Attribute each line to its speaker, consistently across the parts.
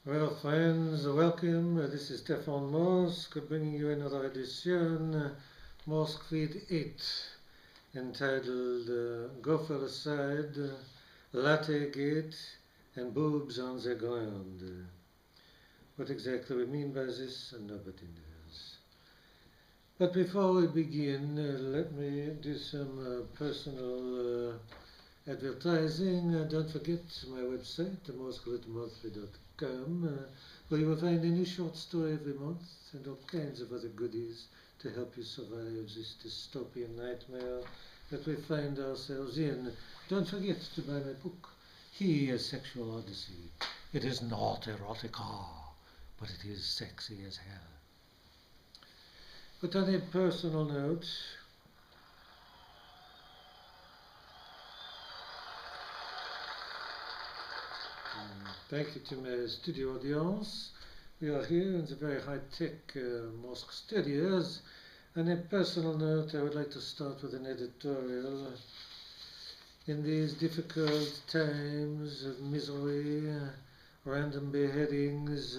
Speaker 1: Well, friends, welcome. This is Stephan Morsk bringing you another edition, Morsk Feed 8, entitled Gophericide, Latte-gate, and Boobs on the ground. What exactly we mean by this, nobody knows. But before we begin, let me do some personal advertising. Don't forget my website, morsklittlemonthly.com, where you will find a new short story every month and all kinds of other goodies to help you survive this dystopian nightmare that we find ourselves in. Don't forget to buy my book, He, a Sexual Odyssey. It is not erotica, but it is sexy as hell. But on a personal note, thank you to my studio audience. We are here in the very high-tech Morsk studios. On a personal note, I would like to start with an editorial. In these difficult times of misery, random beheadings,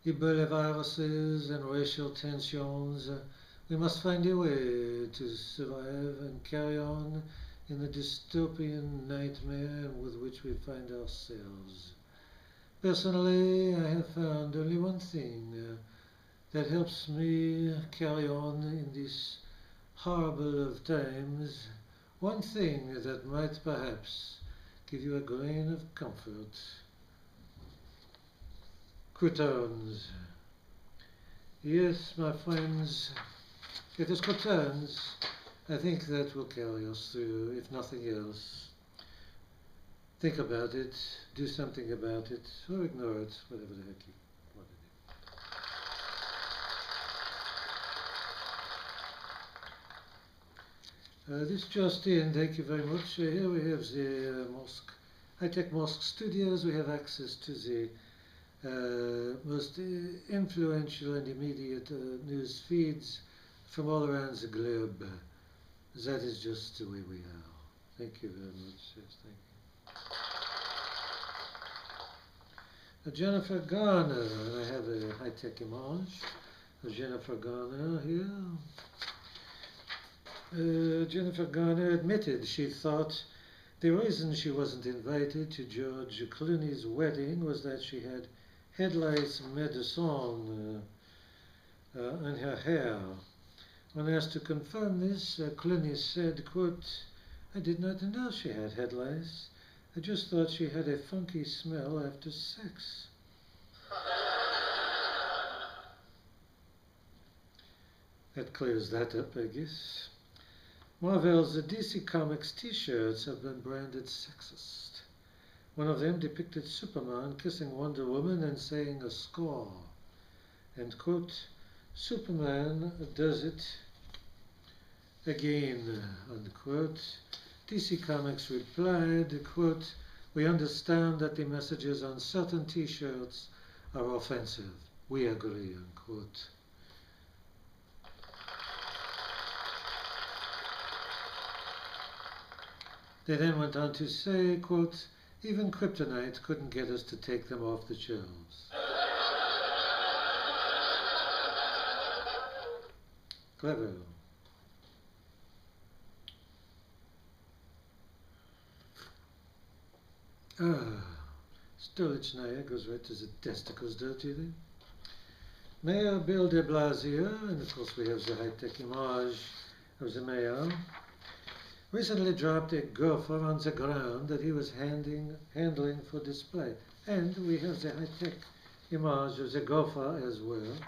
Speaker 1: ebola viruses and racial tensions, we must find a way to survive and carry on in the dystopian nightmare with which we find ourselves. Personally, I have found only one thing that helps me carry on in this horrible of times, one thing that might perhaps give you a grain of comfort. Croutons. Yes, my friends, it is croutons. I think that will carry us through, if nothing else. Think about it, do something about it, or ignore it, whatever the heck you want to do. This just in, thank you very much. Here we have the high-tech Morsk studios. We have access to the most influential and immediate news feeds from all around the globe. That is just the way we are. Thank you very much. Yes, thank you. Jennifer Garner. I have a high-tech image of Jennifer Garner here. Jennifer Garner admitted she thought the reason she wasn't invited to George Clooney's wedding was that she had headlights médecins in her hair. When asked to confirm this, Clooney said, quote, "I did not know she had headlights. I just thought she had a funky smell after sex." That clears that up, I guess. Marvel's DC Comics t-shirts have been branded sexist. One of them depicted Superman kissing Wonder Woman and saying a score. And quote, "Superman does it again," unquote. DC Comics replied, quote, "We understand that the messages on certain t-shirts are offensive. We agree," unquote. They then went on to say, quote, "Even kryptonite couldn't get us to take them off the shelves." Clever. Stolichnaya goes right to the testicles, don't you think? Mayor Bill de Blasio, and of course we have the high-tech image of the mayor, recently dropped a gopher on the ground that he was handling for display. And we have the high-tech image of the gopher as well.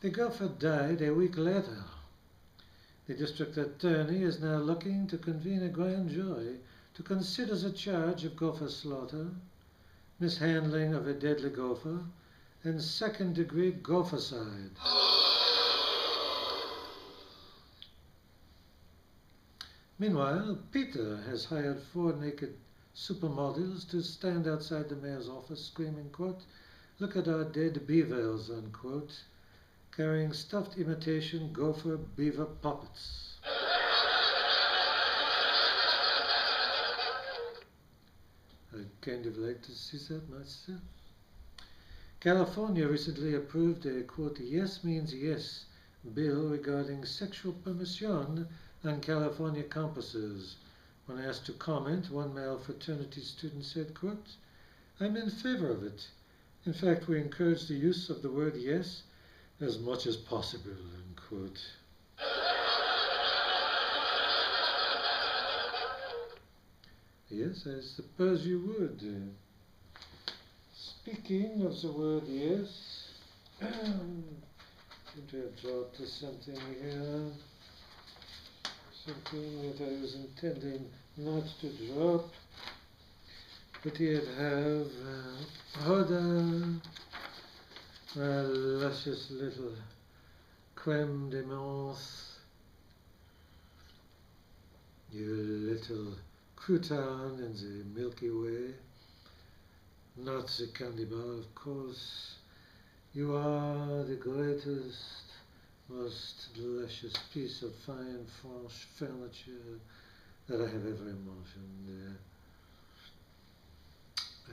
Speaker 1: The gopher died a week later. The district attorney is now looking to convene a grand jury to consider the charge of gopher slaughter, mishandling of a deadly gopher, and second-degree gophericide. Meanwhile, Peter has hired 4 naked supermodels to stand outside the mayor's office screaming, quote, "Look at our dead beavers," unquote, carrying stuffed imitation gopher beaver puppets. kind of like to see that myself. California recently approved a, quote, yes means yes bill regarding sexual permission on California campuses. When asked to comment, one male fraternity student said, quote, I'm in favor of it. In fact, we encourage the use of the word yes as much as possible, unquote. Yes, I suppose you would. Speaking of the word yes, I think I have dropped something here. Something that I was intending not to drop. But yet have Hoda, a luscious little creme de menthe, you little crouton in the Milky Way, not the candy bar, of course. You are the greatest, most delicious piece of fine French furniture that I have ever imagined. I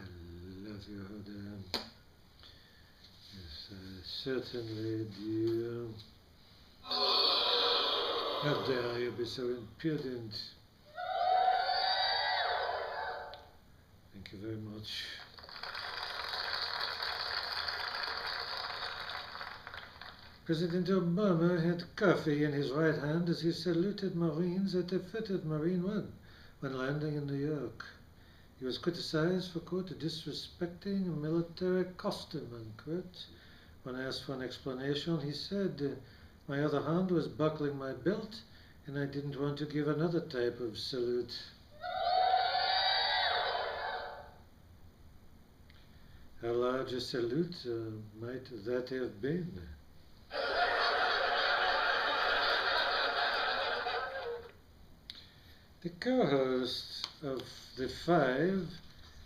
Speaker 1: love you, Hoda. Yes, I certainly do. How dare you be so impudent? Thank you very much. President Obama had coffee in his right hand as he saluted Marines at a fitted Marine One when landing in New York. He was criticized for, quote, disrespecting a military costume, unquote. When asked for an explanation, he said, my other hand was buckling my belt, and I didn't want to give another type of salute. How large a salute might that have been? The co-host of The Five,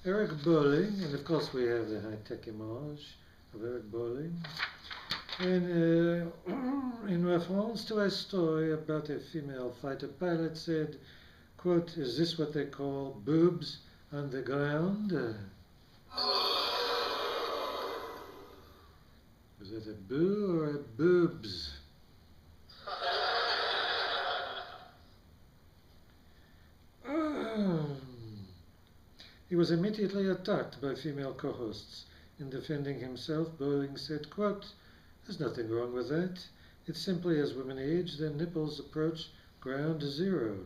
Speaker 1: Eric Bolling, and of course we have the high-tech image of Eric Bolling, and in reference to a story about a female fighter pilot said, quote, is this what they call boobs on the ground? Was that a boo or a boobs? He was immediately attacked by female co-hosts. In defending himself, Bolling said, quote, there's nothing wrong with that. It's simply as women age, their nipples approach ground zero.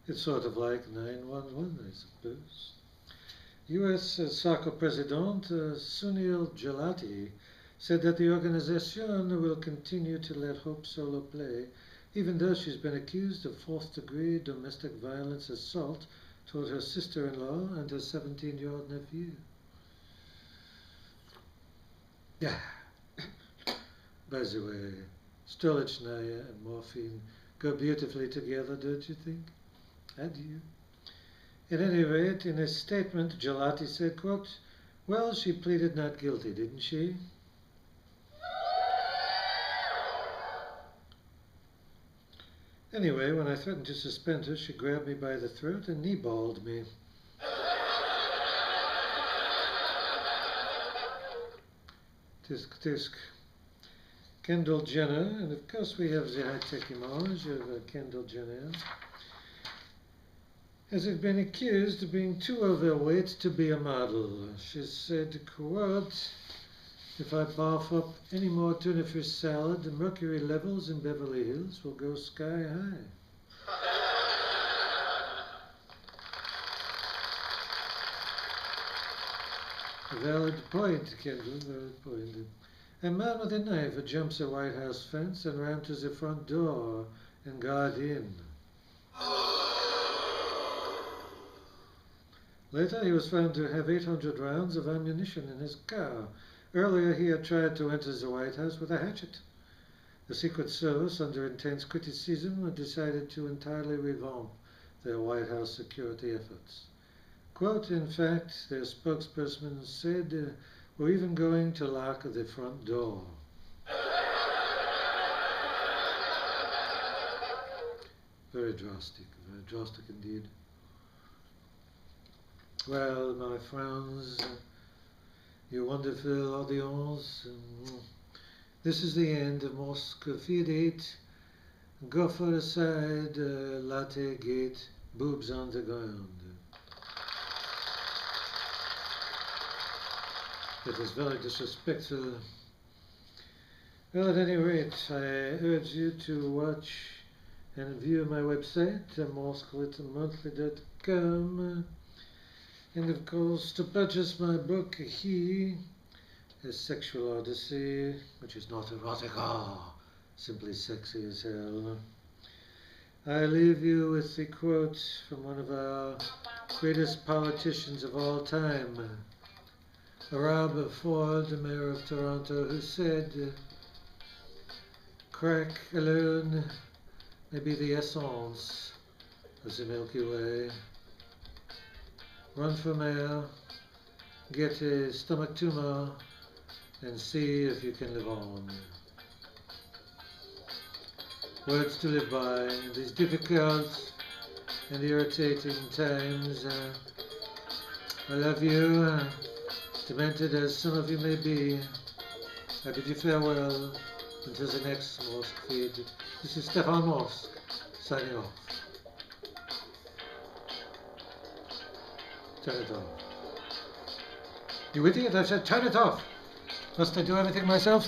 Speaker 1: It's sort of like 911, I suppose. U.S. soccer president Sunil Jalati said that the organization will continue to let Hope Solo play, even though she's been accused of fourth-degree domestic violence assault toward her sister-in-law and her 17-year-old nephew. Yeah. By the way, Stolichnaya and morphine go beautifully together, don't you think? Adieu. At any rate, in his statement, Jalati said, quote, well, she pleaded not guilty, didn't she? Anyway, when I threatened to suspend her, she grabbed me by the throat and knee-balled me. Tisk, tisk. Kendall Jenner, and of course we have the high-tech image of Kendall Jenner, has been accused of being too overweight to be a model. She said, quote, if I barf up any more tuna fish salad, the mercury levels in Beverly Hills will go sky high. Valid point, Kendall, valid point. A man with a knife jumps a White House fence and ran to the front door and got in. Later, he was found to have 800 rounds of ammunition in his car. Earlier, he had tried to enter the White House with a hatchet. The Secret Service, under intense criticism, decided to entirely revamp their White House security efforts. Quote, in fact, their spokesperson said, we're even going to lock the front door. very drastic indeed. Well, my friends, you wonderful audience, this is the end of Morsk Feed-It, Gophericide, Latte-gate, Boobs on the ground. It was very disrespectful. Well, at any rate, I urge you to watch and view my website, morsklitmonthly.com, and of course to purchase my book, He, A Sexual Odyssey, which is not erotica, simply sexy as hell. I leave you with the quote from one of our greatest politicians of all time, Rob Ford, the mayor of Toronto, who said, crack alone may be the essence of the Milky Way. Run for mayor, get a stomach tumor, and see if you can live on. Words to live by in these difficult and irritating times. I love you, demented as some of you may be. I bid you farewell until the next Morsk feed. This is Stephan Morsk, signing off. Turn it off. You idiot, I said turn it off. Must I do everything myself?